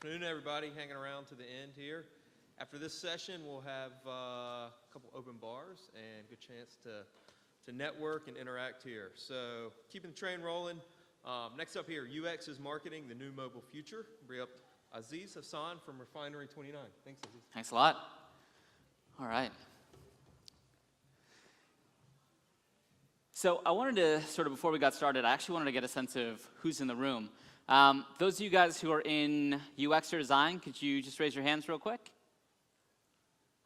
Afternoon, everybody hanging around to the end here. After this session, we'll have a couple open bars and a good chance to network and interact here. So keeping the train rolling. Next up here, UX is marketing, the new mobile future. Bring up Aziz Hassan from Refinery 29. Thanks, Aziz. Thanks a lot. All right. So I wanted to sort of, before we got started, I actually wanted to get a sense of who's in the room. Those of you guys who are in UX or design, could you just raise your hands real quick?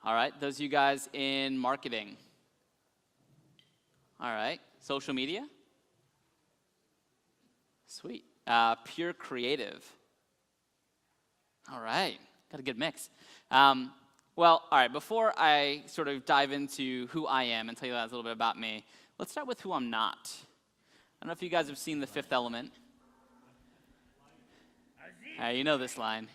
All right. Those of you guys in marketing. All right. Social media. Sweet. Pure creative. All right. Got a good mix. Well, all right. Before I sort of dive into who I am and tell you guys a little bit about me, let's start with who I'm not. I don't know if you guys have seen The Fifth Element. You know this line.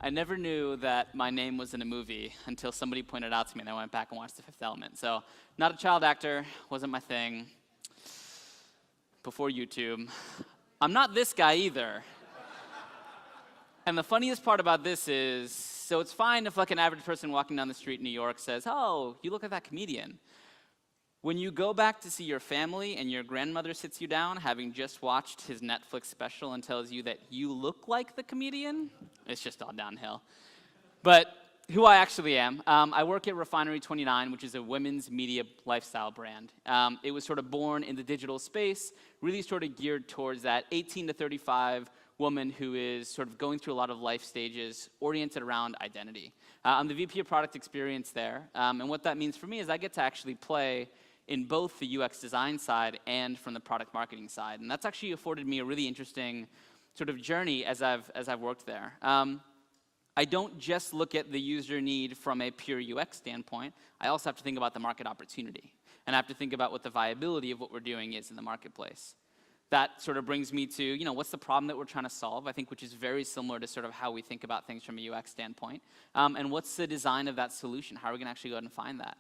I never knew that my name was in a movie until somebody pointed out to me and I went back and watched The Fifth Element. So, not a child actor, wasn't my thing. Before YouTube. I'm not this guy either. And the funniest part about this is, so it's fine if like an average person walking down the street in New York says, "Oh, you look like that comedian." When you go back to see your family and your grandmother sits you down, having just watched his Netflix special and tells you that you look like the comedian, it's just all downhill. But who I actually am, I work at Refinery 29, which is a women's media lifestyle brand. It was sort of born in the digital space, really sort of geared towards that 18 to 35 woman who is sort of going through a lot of life stages oriented around identity. I'm the VP of product experience there, and what that means for me is I get to actually play in both the UX design side and from the product marketing side. And that's actually afforded me a really interesting sort of journey as I've worked there. I don't just look at the user need from a pure UX standpoint. I also have to think about the market opportunity. And I have to think about what the viability of what we're doing is in the marketplace. That sort of brings me to, what's the problem that we're trying to solve, I think, which is very similar to sort of how we think about things from a UX standpoint. And what's the design of that solution? How are we going to actually go out and find that?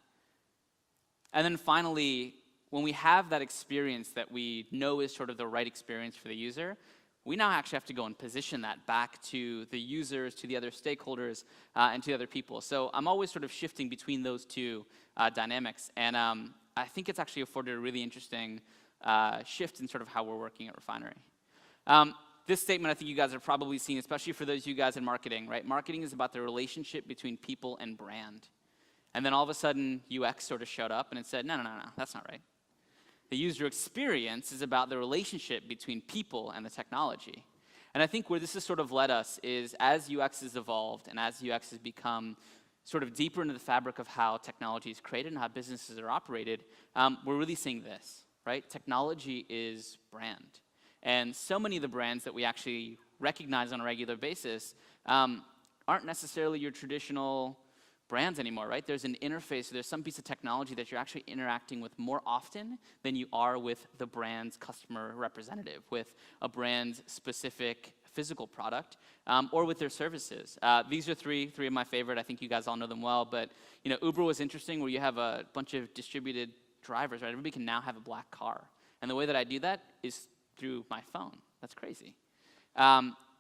And then finally, when we have that experience that we know is sort of the right experience for the user, we now actually have to go and position that back to the users, to the other stakeholders, and to the other people. So I'm always sort of shifting between those two dynamics. And I think it's actually afforded a really interesting shift in sort of how we're working at Refinery. This statement I think you guys have probably seen, especially for those of you guys in marketing, right? Marketing is about the relationship between people and brand. And then all of a sudden, UX sort of showed up and it said, no, that's not right. The user experience is about the relationship between people and the technology. And I think where this has sort of led us is as UX has evolved and as UX has become sort of deeper into the fabric of how technology is created and how businesses are operated, we're really seeing this, right? Technology is brand. And so many of the brands that we actually recognize on a regular basis aren't necessarily your traditional brands anymore, right? There's an interface, there's some piece of technology that you're actually interacting with more often than you are with the brand's customer representative, with a brand's specific physical product, or with their services. These are three of my favorite. I think you guys all know them well, but Uber was interesting where you have a bunch of distributed drivers, right? Everybody can now have a black car. And the way that I do that is through my phone. That's crazy.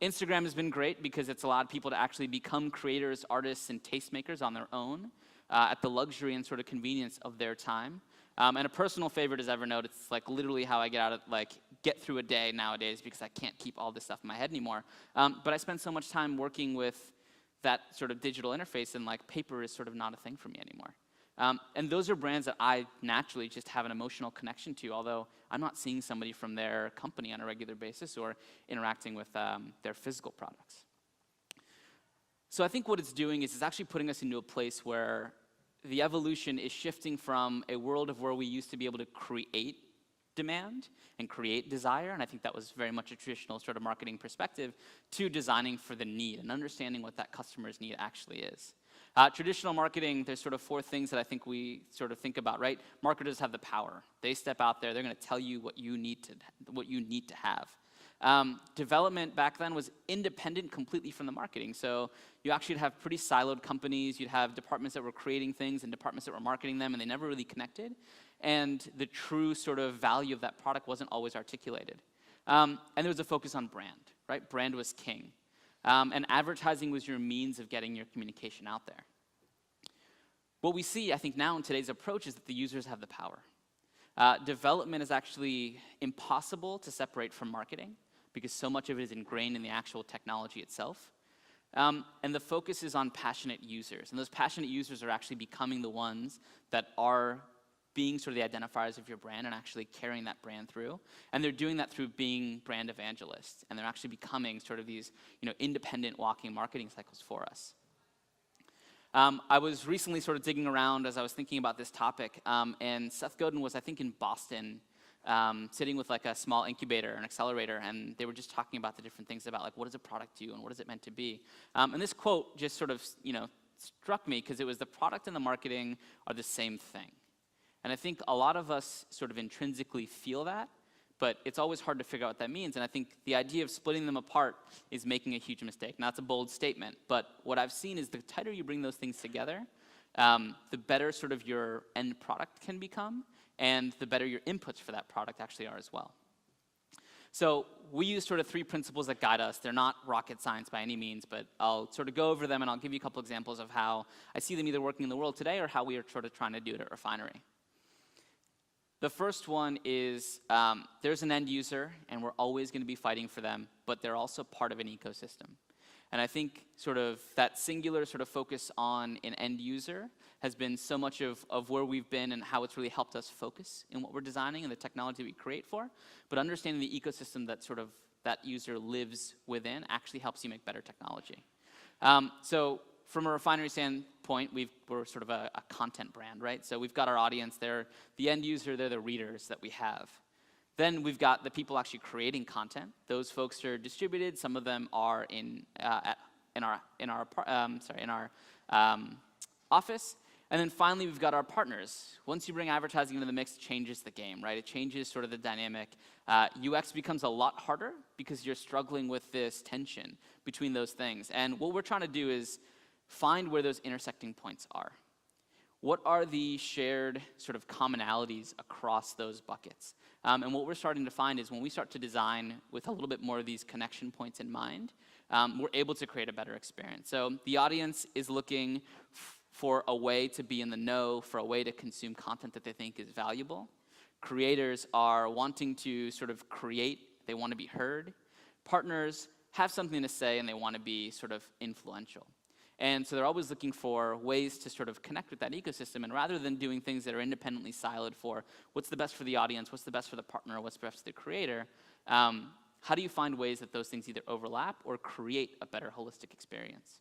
Instagram has been great because it's allowed people to actually become creators, artists, and tastemakers on their own at the luxury and sort of convenience of their time. And a personal favorite is Evernote. It's like literally how I get through a day nowadays because I can't keep all this stuff in my head anymore. But I spend so much time working with that sort of digital interface and paper is sort of not a thing for me anymore. And those are brands that I naturally just have an emotional connection to, although I'm not seeing somebody from their company on a regular basis or interacting with their physical products. So I think what it's doing is it's actually putting us into a place where the evolution is shifting from a world of where we used to be able to create demand and create desire, and I think that was very much a traditional sort of marketing perspective, to designing for the need and understanding what that customer's need actually is. Traditional marketing, there's sort of four things that I think we sort of think about, right? Marketers have the power. They step out there, they're going to tell you what you need to have. Development back then was independent completely from the marketing. So you actually have pretty siloed companies. You'd have departments that were creating things and departments that were marketing them, and they never really connected. And the true sort of value of that product wasn't always articulated. And there was a focus on brand, right? Brand was king. And advertising was your means of getting your communication out there. What we see, I think, now in today's approach is that the users have the power. Development is actually impossible to separate from marketing because so much of it is ingrained in the actual technology itself. And the focus is on passionate users. And those passionate users are actually becoming the ones that are being sort of the identifiers of your brand and actually carrying that brand through. And they're doing that through being brand evangelists. And they're actually becoming sort of these, independent walking marketing cycles for us. I was recently sort of digging around as I was thinking about this topic, and Seth Godin was, I think, in Boston, sitting with like a small incubator, an accelerator, and they were just talking about the different things about like what does a product do and what is it meant to be. And this quote just sort of, struck me because it was the product and the marketing are the same thing. And I think a lot of us sort of intrinsically feel that, but it's always hard to figure out what that means. And I think the idea of splitting them apart is making a huge mistake. Now, it's a bold statement, but what I've seen is the tighter you bring those things together, the better sort of your end product can become, and the better your inputs for that product actually are as well. So we use sort of 3 principles that guide us. They're not rocket science by any means, but I'll sort of go over them, and I'll give you a couple examples of how I see them either working in the world today or how we are sort of trying to do it at Refinery. The first one is there's an end user, and we're always going to be fighting for them, but they're also part of an ecosystem. And I think sort of that singular sort of focus on an end user has been so much of where we've been and how it's really helped us focus in what we're designing and the technology we create for. But understanding the ecosystem that sort of that user lives within actually helps you make better technology. So from a Refinery standpoint, we're sort of a content brand, right? So we've got our audience, they're the end user, they're the readers that we have. Then we've got the people actually creating content. Those folks are distributed. Some of them are in our office. And then finally, we've got our partners. Once you bring advertising into the mix, it changes the game, right? It changes sort of the dynamic. UX becomes a lot harder because you're struggling with this tension between those things. And what we're trying to do is find where those intersecting points are. What are the shared sort of commonalities across those buckets? And what we're starting to find is when we start to design with a little bit more of these connection points in mind, we're able to create a better experience. So the audience is looking for a way to be in the know, for a way to consume content that they think is valuable. Creators are wanting to sort of create, they want to be heard. Partners have something to say and they want to be sort of influential. And so they're always looking for ways to sort of connect with that ecosystem. And rather than doing things that are independently siloed for what's the best for the audience, what's the best for the partner, what's best for the creator, how do you find ways that those things either overlap or create a better holistic experience?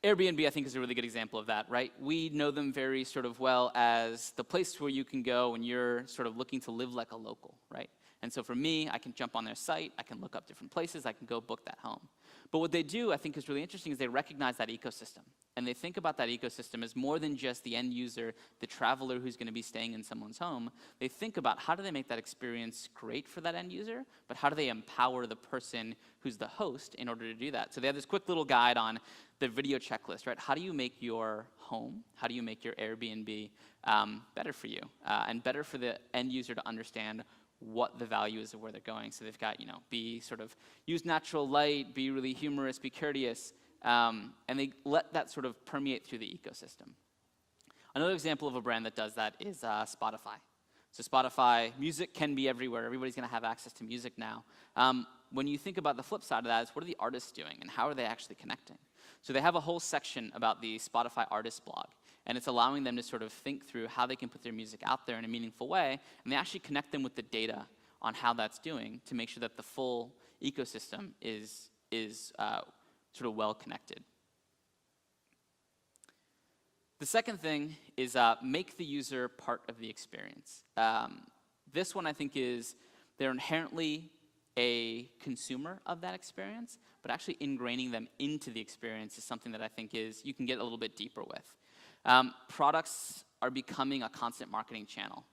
Airbnb, I think, is a really good example of that, right? We know them very sort of well as the place where you can go when you're sort of looking to live like a local, right? And so for me, I can jump on their site, I can look up different places, I can go book that home. But what they do, I think, is really interesting is they recognize that ecosystem. And they think about that ecosystem as more than just the end user, the traveler who's going to be staying in someone's home. They think about how do they make that experience great for that end user, but how do they empower the person who's the host in order to do that? So they have this quick little guide on the video checklist, right? How do you make your home, how do you make your Airbnb better for you and better for the end user to understand what the value is of where they're going. So they've got, use natural light, be really humorous, be courteous, and they let that sort of permeate through the ecosystem. Another example of a brand that does that is Spotify. So Spotify, music can be everywhere. Everybody's going to have access to music now. When you think about the flip side of that is what are the artists doing and how are they actually connecting? So they have a whole section about the Spotify artist blog. And it's allowing them to sort of think through how they can put their music out there in a meaningful way, and they actually connect them with the data on how that's doing to make sure that the full ecosystem is sort of well connected. The second thing is make the user part of the experience. This one I think is they're inherently a consumer of that experience, but actually ingraining them into the experience is something that I think is you can get a little bit deeper with. Products are becoming a constant marketing channel.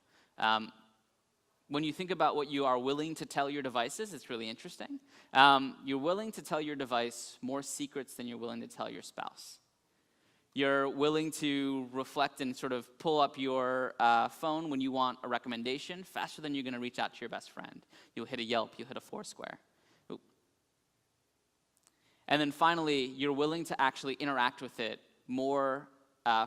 When you think about what you are willing to tell your devices, it's really interesting. You're willing to tell your device more secrets than you're willing to tell your spouse. You're willing to reflect and sort of pull up your phone when you want a recommendation faster than you're going to reach out to your best friend. You'll hit a Yelp, you'll hit a Foursquare. And then finally, you're willing to actually interact with it more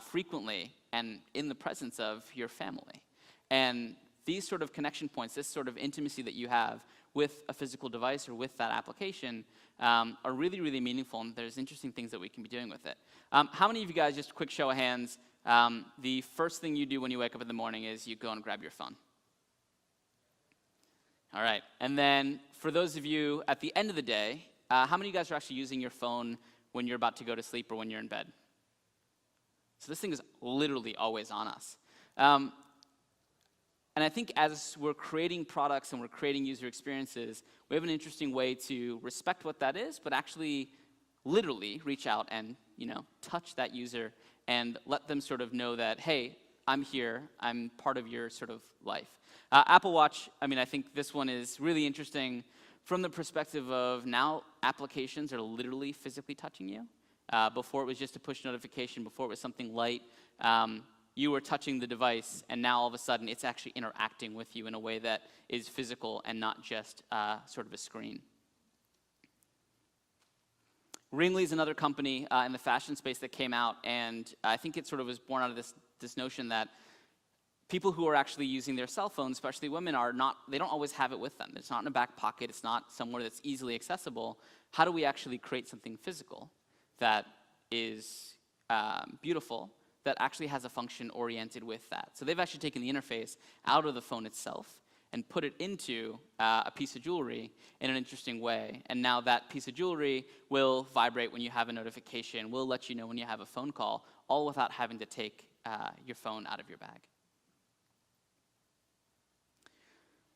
frequently and in the presence of your family. And these sort of connection points, this sort of intimacy that you have with a physical device or with that application are really, really meaningful, and there's interesting things that we can be doing with it. How many of you guys, just a quick show of hands, the first thing you do when you wake up in the morning is you go and grab your phone? All right, and then for those of you at the end of the day, how many of you guys are actually using your phone when you're about to go to sleep or when you're in bed? So this thing is literally always on us. And I think as we're creating products and we're creating user experiences, we have an interesting way to respect what that is, but actually literally reach out and, touch that user and let them sort of know that, hey, I'm here, I'm part of your sort of life. Apple Watch, I think this one is really interesting from the perspective of now applications are literally physically touching you. Before it was just a push notification, before it was something light, you were touching the device, and now all of a sudden it's actually interacting with you in a way that is physical and not just sort of a screen. Ringly is another company in the fashion space that came out, and I think it sort of was born out of this notion that people who are actually using their cell phones, especially women, they don't always have it with them. It's not in a back pocket, it's not somewhere that's easily accessible. How do we actually create something physical that is beautiful, that actually has a function oriented with that? So they've actually taken the interface out of the phone itself and put it into a piece of jewelry in an interesting way. And now that piece of jewelry will vibrate when you have a notification, will let you know when you have a phone call, all without having to take your phone out of your bag.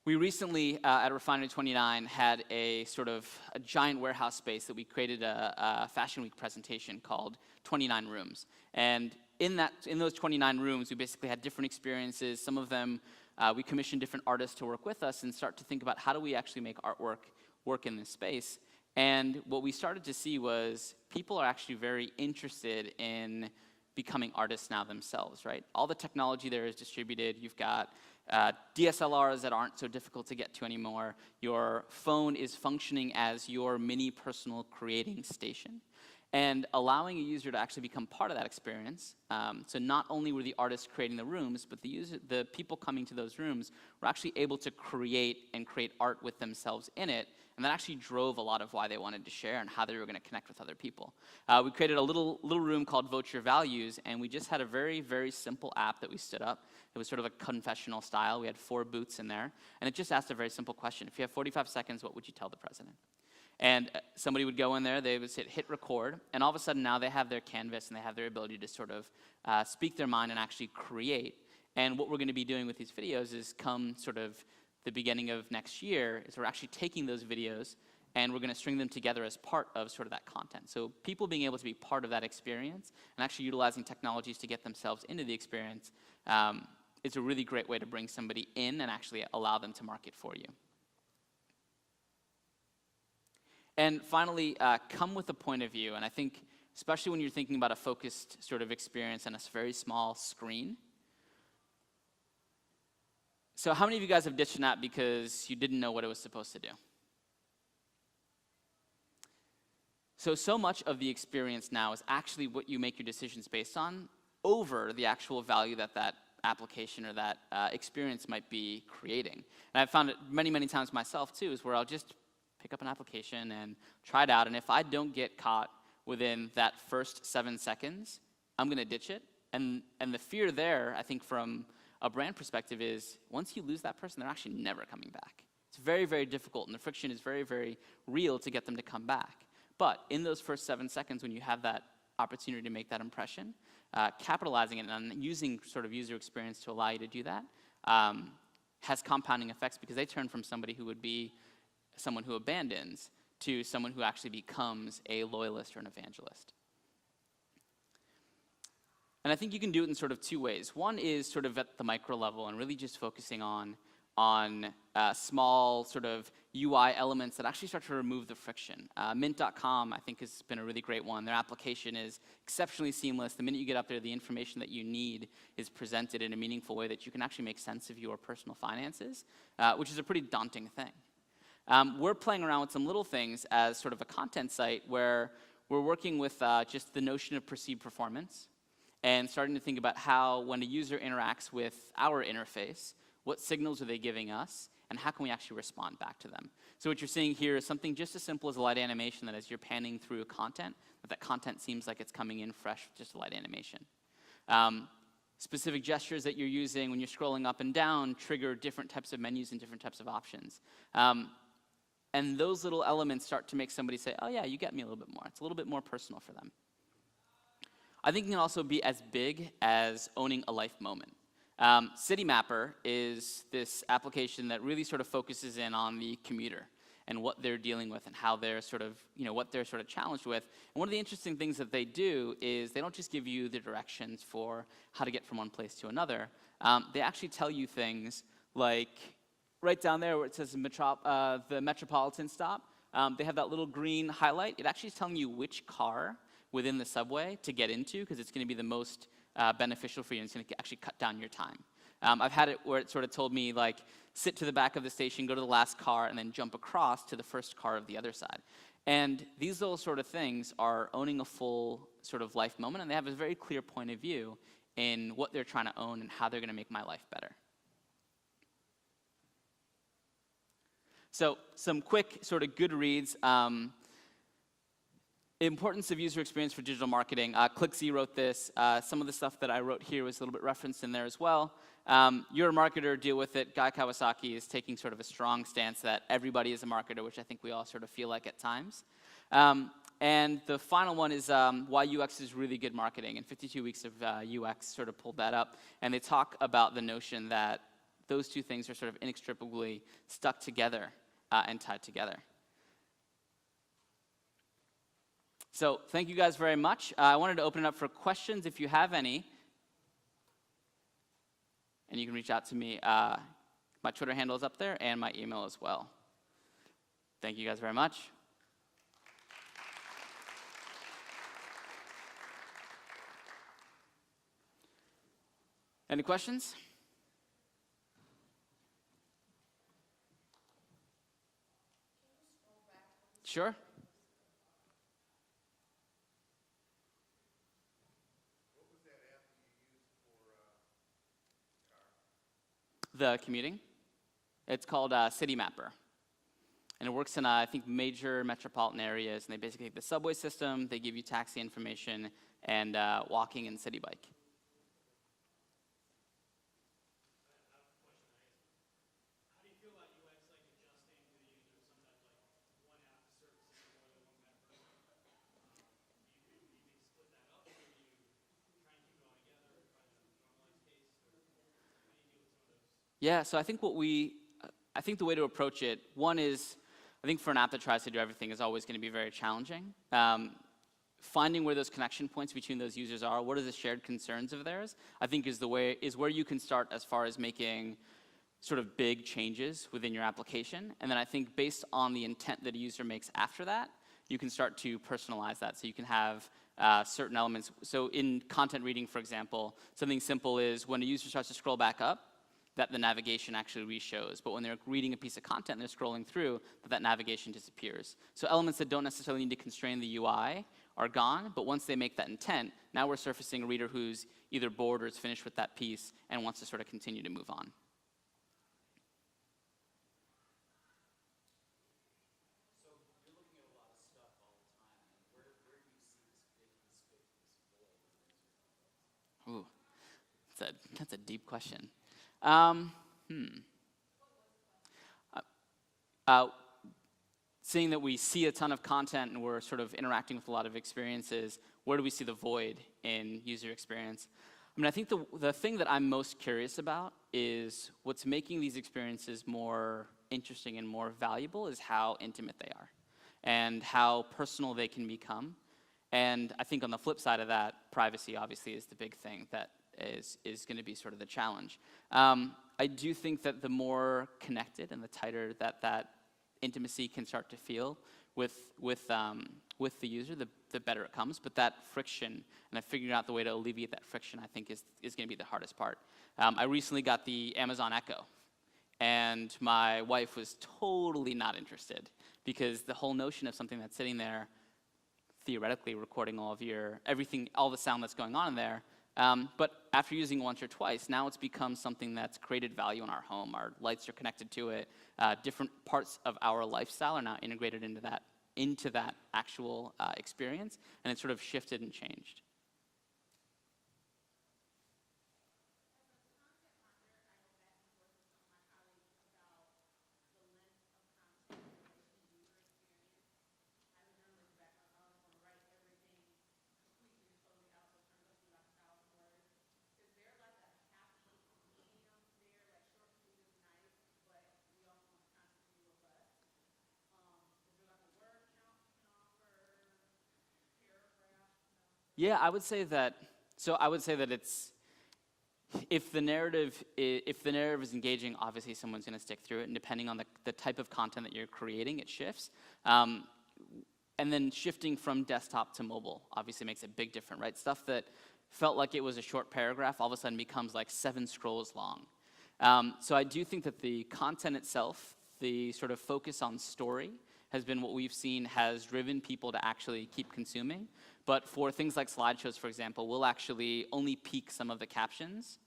We recently, at Refinery 29, had a sort of a giant warehouse space that we created a Fashion Week presentation called 29 Rooms. And in those 29 rooms, we basically had different experiences. Some of them, we commissioned different artists to work with us and start to think about how do we actually make artwork work in this space. And what we started to see was people are actually very interested in becoming artists now themselves, right? All the technology there is distributed. You've got DSLRs that aren't so difficult to get to anymore. Your phone is functioning as your mini personal creating station. And allowing a user to actually become part of that experience. So not only were the artists creating the rooms, but the people coming to those rooms were actually able to create art with themselves in it. And that actually drove a lot of why they wanted to share and how they were going to connect with other people. We created a little room called Vote Your Values, and we just had a very, very simple app that we stood up. It was sort of a confessional style. We had 4 booths in there, and it just asked a very simple question. If you have 45 seconds, what would you tell the president? And somebody would go in there, they would hit record, and all of a sudden now they have their canvas and they have their ability to sort of speak their mind and actually create. And what we're going to be doing with these videos is come sort of the beginning of next year is we're actually taking those videos and we're going to string them together as part of sort of that content. So people being able to be part of that experience and actually utilizing technologies to get themselves into the experience is a really great way to bring somebody in and actually allow them to market for you. And finally, come with a point of view. And I think, especially when you're thinking about a focused sort of experience on a very small screen. So how many of you guys have ditched an app because you didn't know what it was supposed to do? So much of the experience now is actually what you make your decisions based on over the actual value that that application or that experience might be creating. And I've found it many, many times myself, too, is where I'll just pick up an application and try it out. And if I don't get caught within that first 7 seconds, I'm going to ditch it. And the fear there, I think, from a brand perspective is once you lose that person, they're actually never coming back. It's very, very difficult, and the friction is very, very real to get them to come back. But in those first 7 seconds, when you have that opportunity to make that impression, capitalizing it and using sort of user experience to allow you to do that has compounding effects because they turn from somebody who would be someone who abandons to someone who actually becomes a loyalist or an evangelist. And I think you can do it in sort of 2 ways. One is sort of at the micro level and really just focusing on small sort of UI elements that actually start to remove the friction. Mint.com, I think, has been a really great one. Their application is exceptionally seamless. The minute you get up there, the information that you need is presented in a meaningful way that you can actually make sense of your personal finances, which is a pretty daunting thing. We're playing around with some little things as sort of a content site where we're working with just the notion of perceived performance and starting to think about how, when a user interacts with our interface, what signals are they giving us, and how can we actually respond back to them. So what you're seeing here is something just as simple as a light animation, that as you're panning through content, that content seems like it's coming in fresh with just a light animation. Specific gestures that you're using when you're scrolling up and down trigger different types of menus and different types of options. And those little elements start to make somebody say, oh yeah, you get me a little bit more. It's a little bit more personal for them. I think it can also be as big as owning a life moment. Citymapper is this application that really sort of focuses in on the commuter and what they're dealing with and how they're sort of, what they're sort of challenged with. And one of the interesting things that they do is they don't just give you the directions for how to get from one place to another. They actually tell you things like right down there where it says the Metropolitan stop, they have that little green highlight. It actually is telling you which car within the subway to get into, because it's going to be the most beneficial for you, and it's going to actually cut down your time. I've had it where it sort of told me, like, sit to the back of the station, go to the last car, and then jump across to the first car of the other side. And these little sort of things are owning a full sort of life moment, and they have a very clear point of view in what they're trying to own and how they're going to make my life better. So some quick sort of good reads. Importance of user experience for digital marketing. ClickZ wrote this. Some of the stuff that I wrote here was a little bit referenced in there as well. You're a marketer, deal with it. Guy Kawasaki is taking sort of a strong stance that everybody is a marketer, which I think we all sort of feel like at times. And the final one is why UX is really good marketing. And 52 Weeks of UX sort of pulled that up. And they talk about the notion that those two things are sort of inextricably stuck together and tied together. So thank you guys very much. I wanted to open it up for questions if you have any. And you can reach out to me. My Twitter handle is up there and my email as well. Thank you guys very much. Any questions? Sure. The commuting. It's called Citymapper. And it works in, I think, major metropolitan areas. And they basically take the subway system, they give you taxi information, and walking and city bike. Yeah, so I think the way to approach it, one is, I think for an app that tries to do everything is always going to be very challenging. Finding where those connection points between those users are, what are the shared concerns of theirs, I think is where you can start as far as making sort of big changes within your application. And then I think based on the intent that a user makes after that, you can start to personalize that. So you can have certain elements. So in content reading, for example, something simple is when a user starts to scroll back up, that the navigation actually re-shows. But when they're reading a piece of content and they're scrolling through, that navigation disappears. So elements that don't necessarily need to constrain the UI are gone, but once they make that intent, now we're surfacing a reader who's either bored or is finished with that piece and wants to sort of continue to move on. So you're looking at a lot of stuff all the time, and where do you see this void? Ooh, that's a deep question. Seeing that we see a ton of content and we're sort of interacting with a lot of experiences, where do we see the void in user experience? I mean, I think the thing that I'm most curious about is what's making these experiences more interesting and more valuable is how intimate they are and how personal they can become. And I think on the flip side of that, privacy obviously is the big thing that is going to be sort of the challenge. I do think that the more connected and the tighter that intimacy can start to feel with the user, the better it comes. But that friction and figuring out the way to alleviate that friction, I think, is going to be the hardest part. I recently got the Amazon Echo, And my wife was totally not interested because the whole notion of something that's sitting there theoretically recording all of everything, all the sound that's going on in there. But after using it once or twice, now it's become something that's created value in our home. Our lights are connected to it. Different parts of our lifestyle are now integrated into that actual experience, and it's sort of shifted and changed. Yeah, I would say that. So I would say that it's if the narrative is engaging, obviously someone's going to stick through it, and depending on the type of content that you're creating, it shifts. And then shifting from desktop to mobile obviously makes a big difference, right? Stuff that felt like it was a short paragraph all of a sudden becomes like 7 scrolls long. So I do think that the content itself, the sort of focus on story, has been what we've seen has driven people to actually keep consuming. But for things like slideshows, for example, we'll actually only peek some of the captions,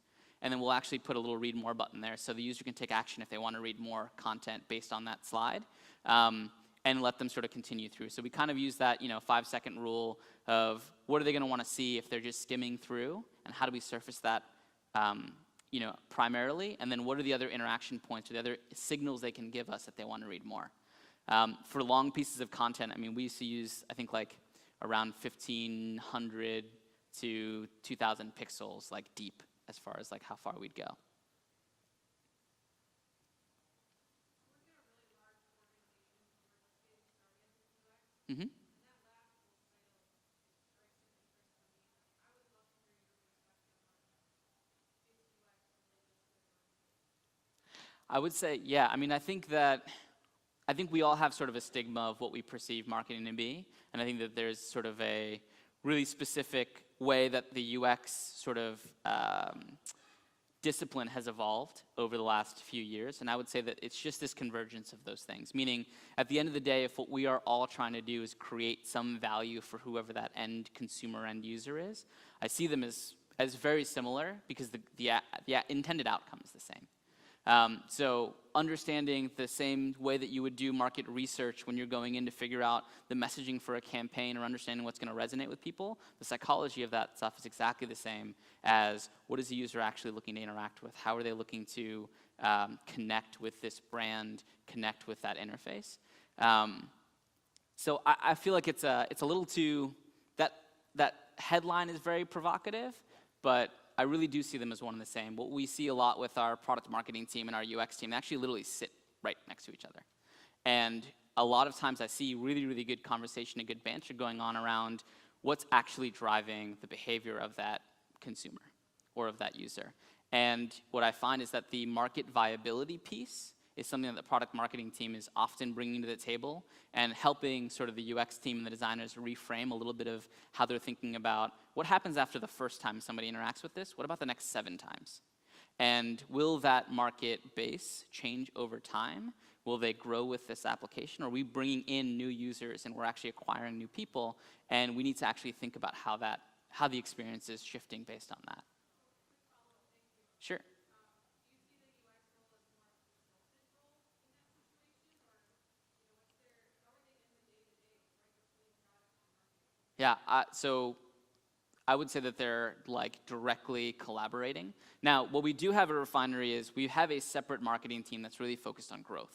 and then we'll actually put a little read more button there so the user can take action if they want to read more content based on that slide, and let them sort of continue through. So we kind of use that 5-second rule of what are they going to want to see if they're just skimming through, and how do we surface that primarily, and then what are the other interaction points or the other signals they can give us if they want to read more. For long pieces of content, I mean, we used to use, I think, like around 1,500 to 2,000 pixels, like deep, as far as like how far we'd go. Mm-hmm. I would say, yeah, I mean, I think we all have sort of a stigma of what we perceive marketing to be, and I think that there's sort of a really specific way that the UX sort of discipline has evolved over the last few years, and I would say that it's just this convergence of those things, meaning at the end of the day, if what we are all trying to do is create some value for whoever that end consumer, end user is, I see them as very similar because the intended outcome is the same. So understanding the same way that you would do market research when you're going in to figure out the messaging for a campaign or understanding what's going to resonate with people, the psychology of that stuff is exactly the same as what is the user actually looking to interact with? How are they looking to connect with this brand, connect with that interface? So I feel like it's a little too, that headline is very provocative, but I really do see them as one and the same. What we see a lot with our product marketing team and our UX team, they actually literally sit right next to each other. And a lot of times I see really, really good conversation and good banter going on around what's actually driving the behavior of that consumer or of that user. And what I find is that the market viability piece is something that the product marketing team is often bringing to the table and helping sort of the UX team and the designers reframe a little bit of how they're thinking about what happens after the first time somebody interacts with this, what about the next 7 times? And will that market base change over time? Will they grow with this application? Or are we bringing in new users and we're actually acquiring new people, and we need to actually think about how the experience is shifting based on that? Sure. Yeah, so I would say that they're like directly collaborating. Now, what we do have at Refinery is we have a separate marketing team that's really focused on growth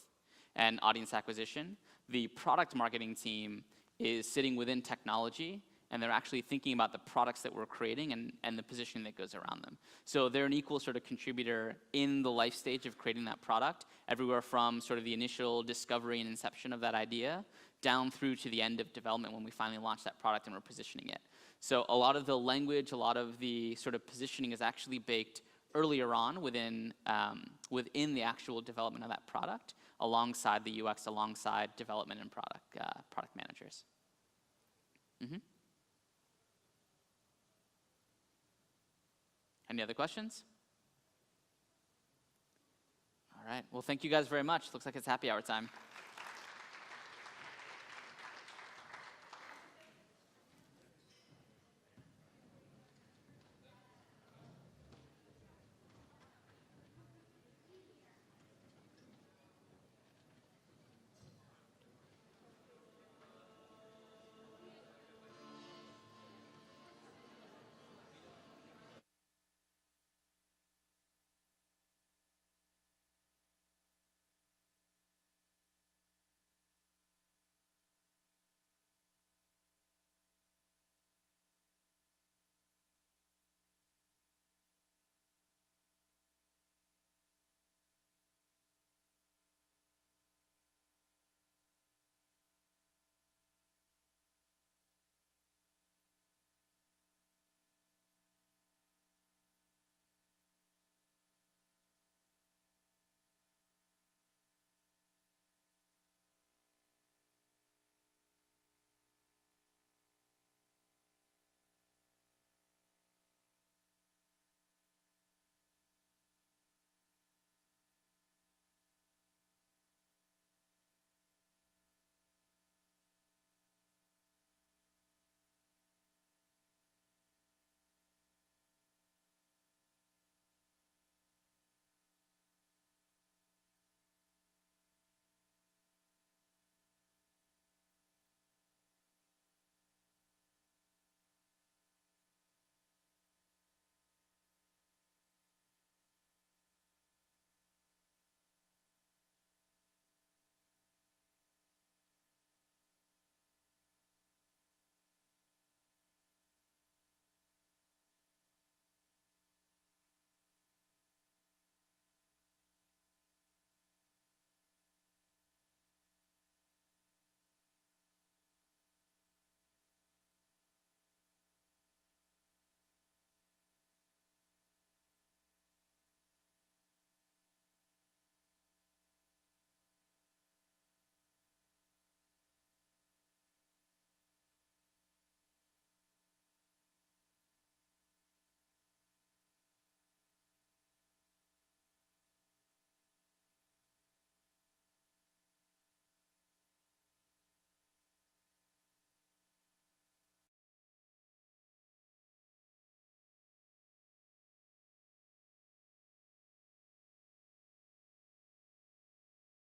and audience acquisition. The product marketing team is sitting within technology, and they're actually thinking about the products that we're creating and the positioning that goes around them. So they're an equal sort of contributor in the life stage of creating that product, everywhere from sort of the initial discovery and inception of that idea down through to the end of development when we finally launch that product and we're positioning it. So a lot of the language, a lot of the sort of positioning is actually baked earlier on within the actual development of that product, alongside the UX, alongside development and product managers. Mm-hmm. Any other questions? All right. right. Well, thank you guys very much. Looks like it's happy hour time.